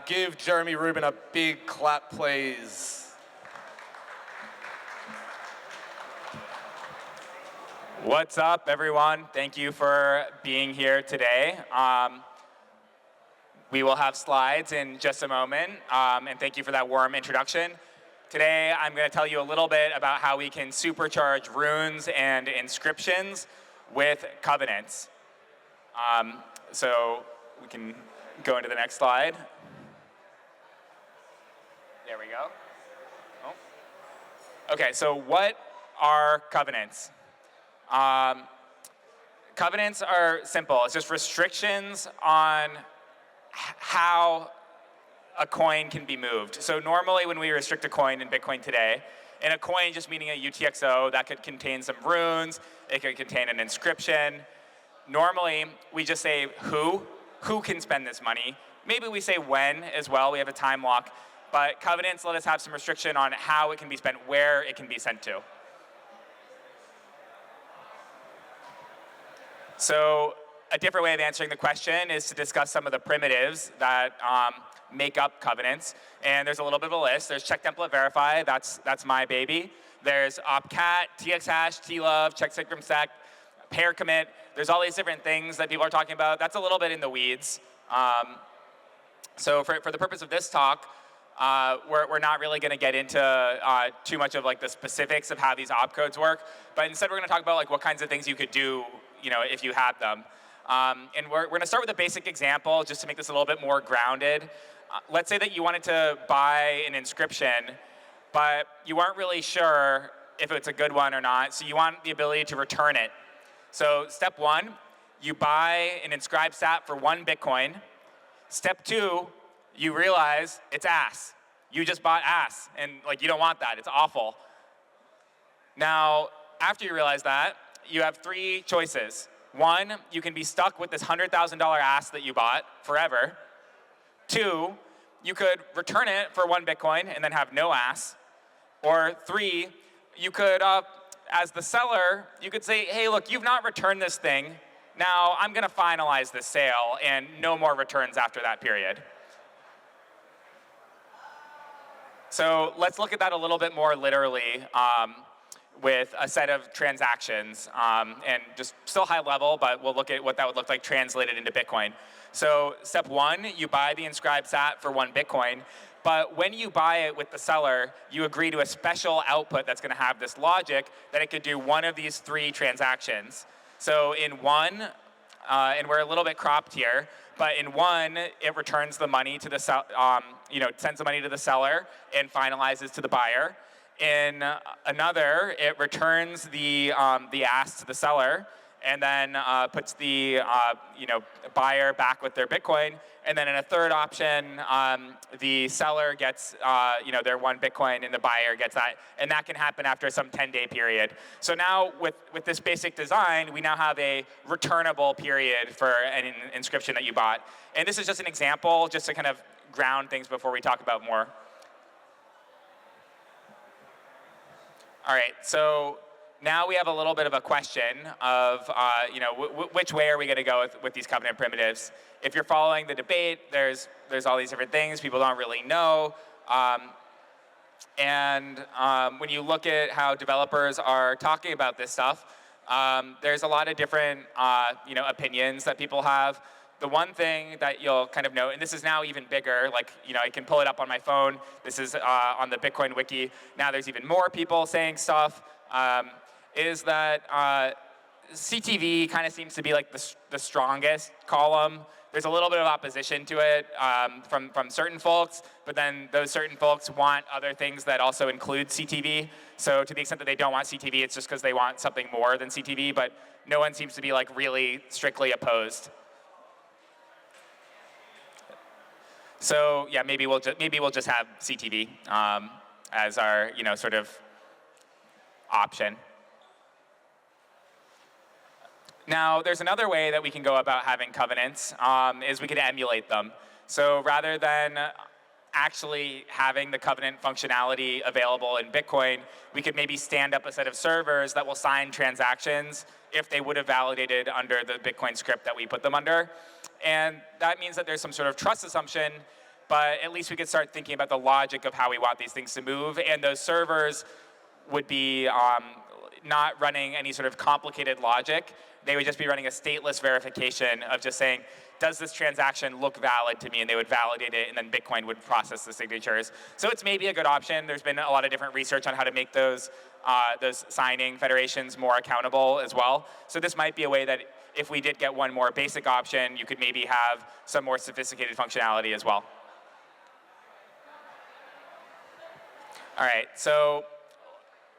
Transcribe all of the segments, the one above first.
Give Jeremy Rubin a big clap, please. What's up, everyone? Thank you for being here today. We will have slides in just a moment, and thank you for that warm introduction. Today, I'm going to tell you a little bit about how we can supercharge runes and inscriptions with covenants. So we can go into the next slide. There we go. Oh. Okay, so what are covenants? Covenants are simple. It's just restrictions on how a coin can be moved. So normally when we restrict a coin in Bitcoin today, and a coin just meaning a UTXO, that could contain some runes, it could contain an inscription. Normally, we just say who can spend this money. Maybe we say when as well, we have a time lock, but covenants let us have some restriction on how it can be spent, where it can be sent to. So a different way of answering the question is to discuss some of the primitives that make up covenants. And there's a little bit of a list. There's check template verify, that's my baby. There's opcat, txhash, tlove, check from sec, pair commit. There's all these different things that people are talking about. That's a little bit in the weeds. So for the purpose of this talk, we're not really going to get into too much of like the specifics of how these opcodes work, but instead we're going to talk about like what kinds of things you could do, if you had them. And we're going to start with a basic example just to make this a little bit more grounded. Let's say that you wanted to buy an inscription, but you weren't really sure if it's a good one or not, so you want the ability to return it. So step one, you buy an inscribed sat for 1 Bitcoin. Step two, you realize it's ass. You just bought ass, and like you don't want that, it's awful. Now, after you realize that, you have 3 choices. 1, you can be stuck with this $100,000 ass that you bought forever. 2, you could return it for 1 Bitcoin and then have no ass. Or 3, you could, as the seller, you could say, hey, look, you've not returned this thing. Now I'm gonna finalize this sale and no more returns after that period. So let's look at that a little bit more literally with a set of transactions, and just still high level, but we'll look at what that would look like translated into Bitcoin. So step 1, you buy the inscribed sat for 1 Bitcoin, but when you buy it with the seller, you agree to a special output that's gonna have this logic that it could do one of these 3 transactions. So in 1, and we're a little bit cropped here, but in 1, it returns the money to the sends the money to the seller and finalizes to the buyer. In another, it returns the ask to the seller and then puts the buyer back with their Bitcoin. And then in a third option, the seller gets their 1 Bitcoin and the buyer gets that. And that can happen after some 10-day period. So now with this basic design, we now have a returnable period for an inscription that you bought. And this is just an example, just to kind of ground things before we talk about more. All right, so now we have a little bit of a question of, which way are we going to go with these covenant primitives? If you're following the debate, there's all these different things people don't really know, when you look at how developers are talking about this stuff, there's a lot of different, opinions that people have. The one thing that you'll kind of note, and this is now even bigger, like, I can pull it up on my phone. This is on the Bitcoin wiki. Now there's even more people saying stuff, is that CTV kind of seems to be like the strongest column. There's a little bit of opposition to it from certain folks, but then those certain folks want other things that also include CTV. So to the extent that they don't want CTV, it's just because they want something more than CTV, but no one seems to be like really strictly opposed. So yeah, maybe we'll just have CTV as our sort of option. Now, there's another way that we can go about having covenants, is we could emulate them. So rather than actually having the covenant functionality available in Bitcoin, we could maybe stand up a set of servers that will sign transactions if they would have validated under the Bitcoin script that we put them under. And that means that there's some sort of trust assumption but at least we could start thinking about the logic of how we want these things to move, and those servers would be not running any sort of complicated logic. They would just be running a stateless verification of just saying, does this transaction look valid to me? And they would validate it, and then Bitcoin would process the signatures. So it's maybe a good option. There's been a lot of different research on how to make those signing federations more accountable as well. So this might be a way that if we did get one more basic option, you could maybe have some more sophisticated functionality as well. All right, so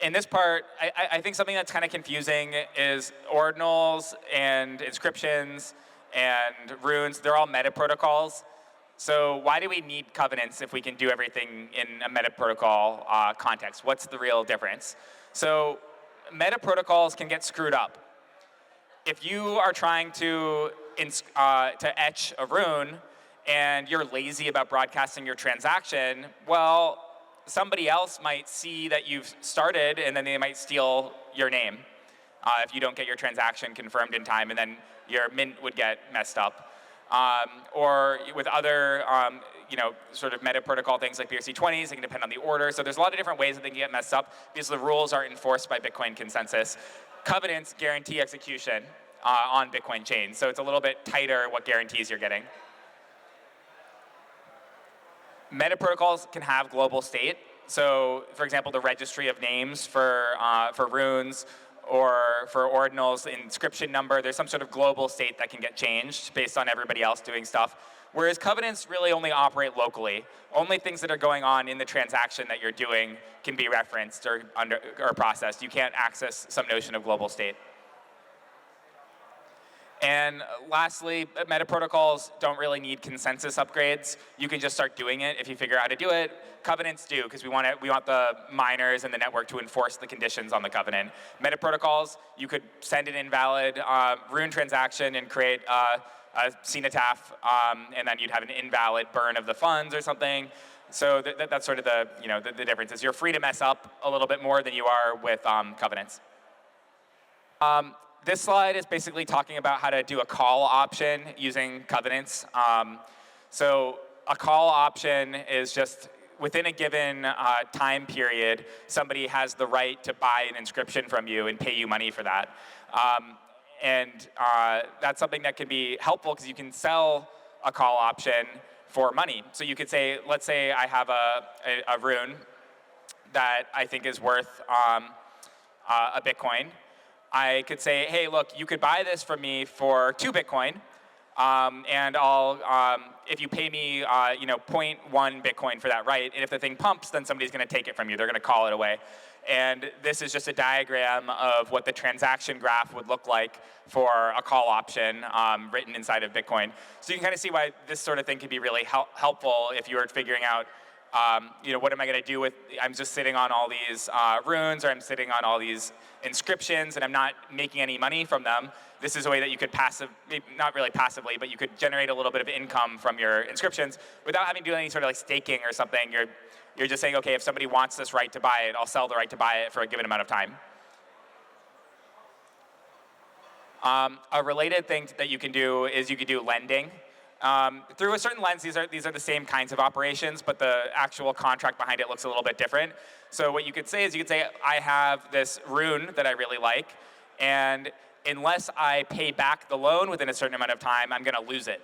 in this part, I think something that's kind of confusing is ordinals and inscriptions and runes. They're all meta protocols. So why do we need covenants if we can do everything in a meta protocol context? What's the real difference? So meta protocols can get screwed up. If you are trying to etch a rune and you're lazy about broadcasting your transaction, well, somebody else might see that you've started, and then they might steal your name if you don't get your transaction confirmed in time, and then your mint would get messed up. Or with other sort of meta protocol things like BRC20s, it can depend on the order. So there's a lot of different ways that they can get messed up because the rules aren't enforced by Bitcoin consensus. Covenants guarantee execution on Bitcoin chains, so it's a little bit tighter what guarantees you're getting. Meta protocols can have global state. So, for example, the registry of names for runes or for ordinals, inscription number, there's some sort of global state that can get changed based on everybody else doing stuff. Whereas covenants really only operate locally. Only things that are going on in the transaction that you're doing can be referenced or processed. You can't access some notion of global state. And lastly, meta protocols don't really need consensus upgrades. You can just start doing it if you figure out how to do it. Covenants do, because we want the miners and the network to enforce the conditions on the covenant. Meta protocols, you could send an invalid rune transaction and create a cenotaph, and then you'd have an invalid burn of the funds or something. So that's sort of the difference is you're free to mess up a little bit more than you are with covenants. This slide is basically talking about how to do a call option using covenants. So a call option is just within a given time period, somebody has the right to buy an inscription from you and pay you money for that. And that's something that can be helpful because you can sell a call option for money. So you could say, let's say I have a rune that I think is worth a Bitcoin. I could say, hey, look, you could buy this from me for 2 Bitcoin, and I'll, if you pay me, 0.1 Bitcoin for that right, and if the thing pumps, then somebody's going to take it from you. They're going to call it away. And this is just a diagram of what the transaction graph would look like for a call option written inside of Bitcoin. So you can kind of see why this sort of thing can be really helpful if you were figuring out, what am I going to do with, I'm just sitting on all these runes, or I'm sitting on all these inscriptions, and I'm not making any money from them. This is a way that you could not really passively, but you could generate a little bit of income from your inscriptions without having to do any sort of like staking or something. You're just saying, okay, if somebody wants this right to buy it, I'll sell the right to buy it for a given amount of time. A related thing that you can do is you could do lending. Through a certain lens, these are the same kinds of operations, but the actual contract behind it looks a little bit different. So what you could say is I have this rune that I really like, and unless I pay back the loan within a certain amount of time, I'm going to lose it.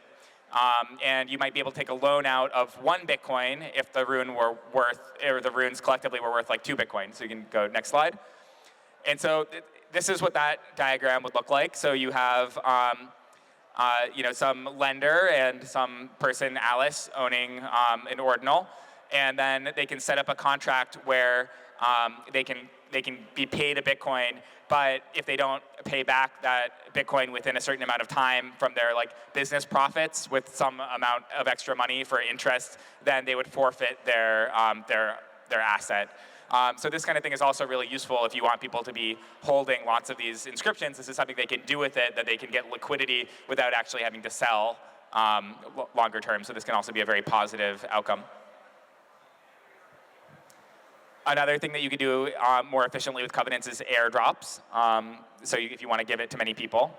And you might be able to take a loan out of 1 Bitcoin if the rune were worth, or the runes collectively were worth like 2 Bitcoin. So you can go next slide. And so this is what that diagram would look like. So you have some lender and some person, Alice, owning an ordinal, and then they can set up a contract where they can be paid a Bitcoin, but if they don't pay back that Bitcoin within a certain amount of time from their business profits with some amount of extra money for interest, then they would forfeit their asset. So this kind of thing is also really useful if you want people to be holding lots of these inscriptions. This is something they can do with it, that they can get liquidity without actually having to sell longer term. So this can also be a very positive outcome. Another thing that you can do more efficiently with covenants is airdrops. So if you want to give it to many people,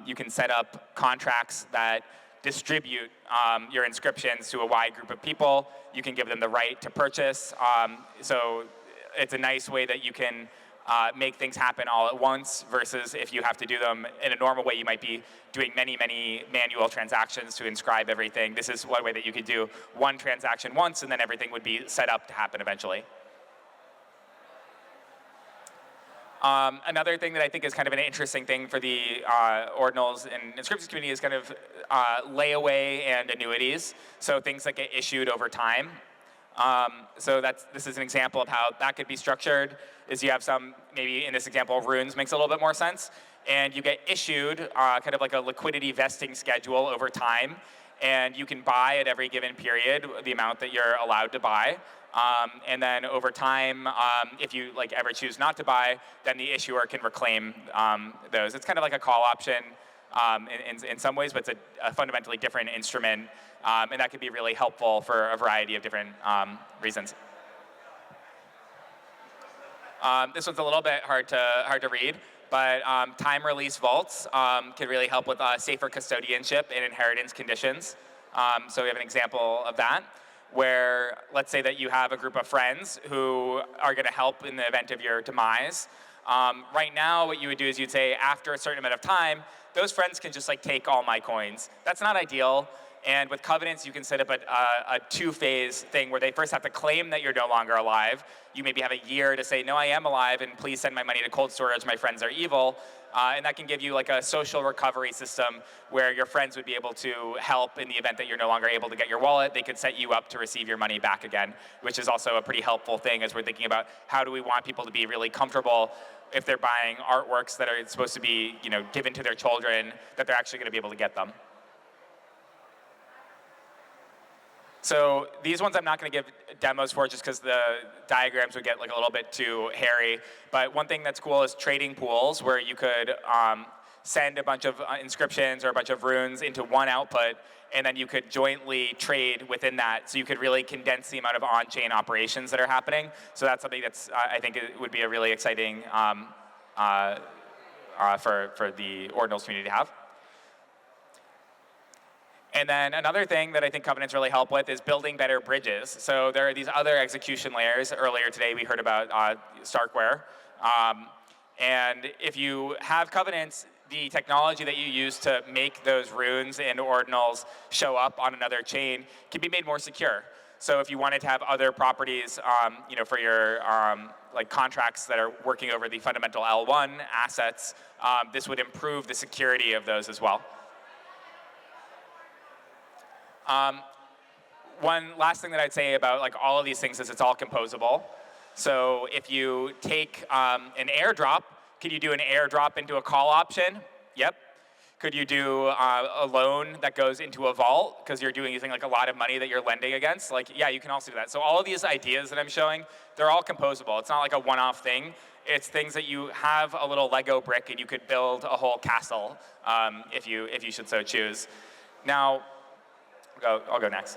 you can set up contracts that distribute your inscriptions to a wide group of people. You can give them the right to purchase. So it's a nice way that you can make things happen all at once versus if you have to do them in a normal way, you might be doing many, many manual transactions to inscribe everything. This is one way that you could do one transaction once and then everything would be set up to happen eventually. Another thing that I think is kind of an interesting thing for the ordinals and inscriptions community is kind of layaway and annuities, so things that get issued over time. So this is an example of how that could be structured, is you have some, maybe in this example, runes makes a little bit more sense, and you get issued kind of like a liquidity vesting schedule over time, and you can buy at every given period the amount that you're allowed to buy. And then over time, if you ever choose not to buy, then the issuer can reclaim those. It's kind of like a call option in some ways, but it's a fundamentally different instrument, and that could be really helpful for a variety of different reasons. This one's a little bit hard to read, but time release vaults can really help with safer custodianship and inheritance conditions. So we have an example of that, where let's say that you have a group of friends who are going to help in the event of your demise. Right now, what you would do is you'd say, after a certain amount of time, those friends can just take all my coins. That's not ideal. And with covenants, you can set up a two-phase thing where they first have to claim that you're no longer alive. You maybe have a year to say, no, I am alive, and please send my money to cold storage. My friends are evil. And that can give you a social recovery system where your friends would be able to help in the event that you're no longer able to get your wallet. They could set you up to receive your money back again, which is also a pretty helpful thing as we're thinking about how do we want people to be really comfortable if they're buying artworks that are supposed to be given to their children, that they're actually going to be able to get them. So these ones I'm not going to give demos for just because the diagrams would get a little bit too hairy. But one thing that's cool is trading pools, where you could send a bunch of inscriptions or a bunch of runes into one output, and then you could jointly trade within that. So you could really condense the amount of on-chain operations that are happening. So that's something that's I think it would be a really exciting for the ordinals community to have. And then another thing that I think covenants really help with is building better bridges. So there are these other execution layers. Earlier today we heard about Starkware. And if you have covenants, the technology that you use to make those runes and ordinals show up on another chain can be made more secure. So if you wanted to have other properties, for your contracts that are working over the fundamental L1 assets, this would improve the security of those as well. One last thing that I'd say about all of these things is it's all composable. So if you take an airdrop, could you do an airdrop into a call option? Yep. Could you do a loan that goes into a vault because you're using a lot of money that you're lending against? Yeah, you can also do that. So all of these ideas that I'm showing, they're all composable. It's not a one-off thing. It's things that you have a little Lego brick and you could build a whole castle if you should so choose. Now, I'll go next.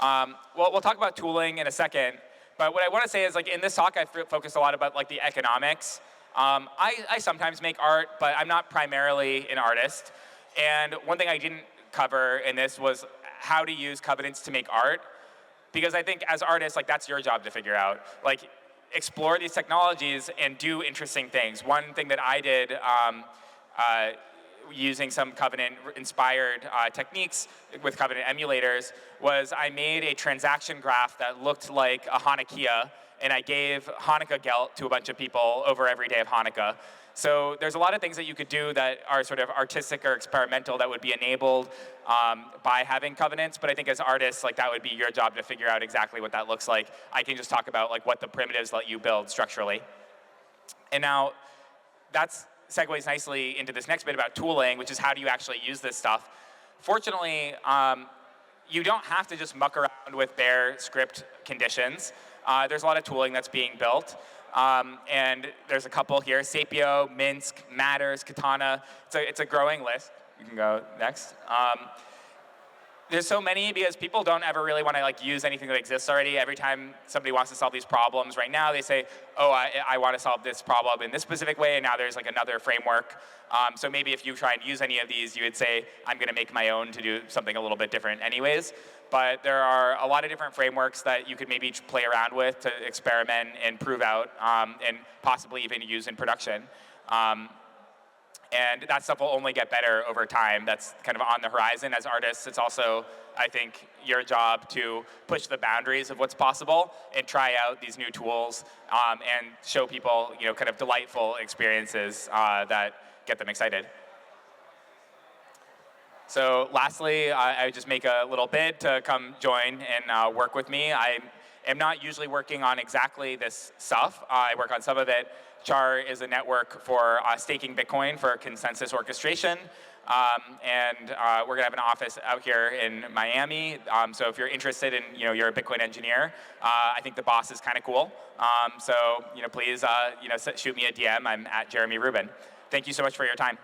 Well, we'll talk about tooling in a second, but what I want to say is in this talk I focused a lot about the economics. I sometimes make art, but I'm not primarily an artist. And one thing I didn't cover in this was how to use covenants to make art, because I think as artists, that's your job to figure out. Explore these technologies and do interesting things. One thing that I did using some Covenant-inspired techniques with Covenant emulators was I made a transaction graph that looked like a Hanukkah, and I gave Hanukkah gelt to a bunch of people over every day of Hanukkah. So there's a lot of things that you could do that are sort of artistic or experimental that would be enabled by having covenants, but I think as artists, that would be your job to figure out exactly what that looks like. I can just talk about what the primitives let you build structurally. And now that's segues nicely into this next bit about tooling, which is how do you actually use this stuff. Fortunately, you don't have to just muck around with bare script conditions. There's a lot of tooling that's being built. And there's a couple here: Sapio, Minsk, Matters, Katana. It's a growing list. You can go next. There's so many because people don't ever really want to like use anything that exists already. Every time somebody wants to solve these problems right now, they say, oh, I want to solve this problem in this specific way, and now there's like another framework. So maybe if you try and use any of these, you would say, I'm going to make my own to do something a little bit different anyways. But there are a lot of different frameworks that you could maybe play around with to experiment and prove out, and possibly even use in production. And that stuff will only get better over time. That's kind of on the horizon. As artists, it's also, I think, your job to push the boundaries of what's possible and try out these new tools, and show people, kind of delightful experiences that get them excited. So lastly, I would just make a little bid to come join and work with me. I am not usually working on exactly this stuff. I work on some of it. Char is a network for staking Bitcoin for consensus orchestration. And we're gonna have an office out here in Miami. So if you're interested in, you're a Bitcoin engineer, I think the boss is kind of cool. So please, shoot me a DM. I'm at Jeremy Rubin. Thank you so much for your time.